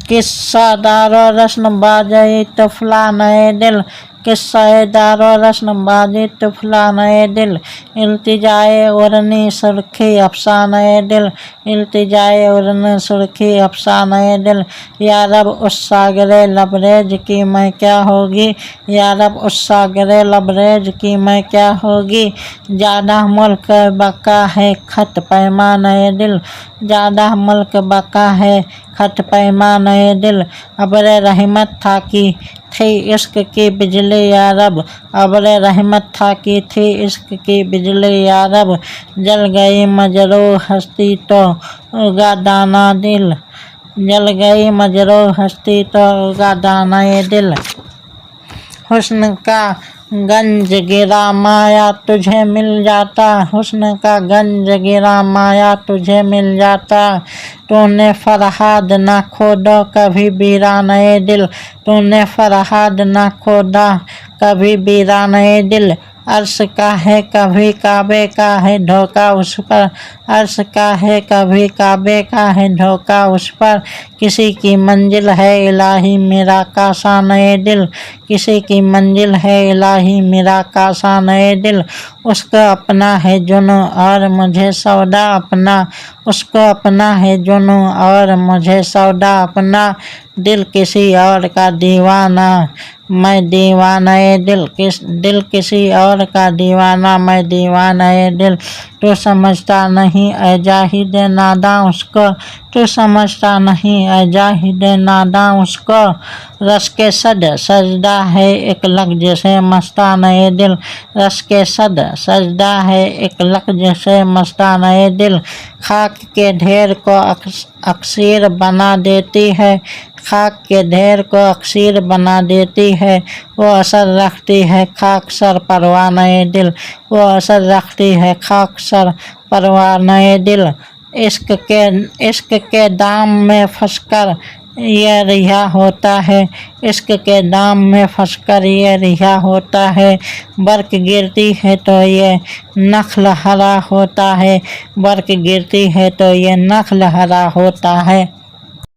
किस्सा दारो रस्न बाजे तफलाने दिल, किस्सा दारो रस्न बाजे तफलाने दिल, इल्तिजाए उरनी सुर्खी अफसाने दिल, इल्तिजाए उरनी सुर्खी अफसाने दिल। या रब उस सागरे लबरेज की मैं क्या होगी, या रब उस सागरे लबरेज की मैं क्या होगी। ज़्यादा मुल्क बका है खत पैमाने दिल, ज़्यादा मुल्क बका है खत पैमाने दिल। अबरे रहमत था कि थी इश्क की बिजली या रब, अबरे रहमत था कि थी इश्क की बिजली या रब। जल गई मजरू हस्ती तो उगा दाना दिल, जल गई मजरू हस्ती तो उगा दाना दिल। हुस्न का गंज गिरा माया तुझे मिल जाता, हुस्न का गंज गिरा माया तुझे मिल जाता। तूने फरहाद ना खोदा कभी वीराने दिल, तूने फरहाद ना खोदा कभी वीराने दिल। अर्श का है कभी काबे का है धोखा उस पर, अर्श का है कभी काबे का है धोखा उस पर। किसी की मंजिल है इलाही मेरा कासा नए दिल, किसी की मंजिल है इलाही मेरा कासा नए दिल। उसका अपना है जुनूं और मुझे सौदा अपना, उसको अपना है जुनूं और मुझे सौदा अपना। दिल किसी और का दीवाना मैं दीवाना दिल, दिल किसी और का दीवाना मैं दीवाना दिल। तू समझता नहीं ऐ जाहिद नादां उसको, तू समझता नहीं ऐ जाहिद नादां उसको। रस के सद सजदा है एक लफ्ज़ से मस्ताना दिल, रस के सद सजदा है एक लफ्ज़ से मस्ताना दिल। खाक के ढेर को अक्सीर बना देती है, खाक के ढेर को अक्सीर बना देती है। वो असर रखती है खाक सर परवाने दिल, वो असर रखती है खाक सर परवाने दिल। इश्क के दाम में फंसकर ये रिहा होता है, इश्क के दाम में फंसकर ये रिहा होता है। बर्क गिरती है तो ये नख्ल हरा होता है, बर्क गिरती है तो ये नख्ल हरा होता है।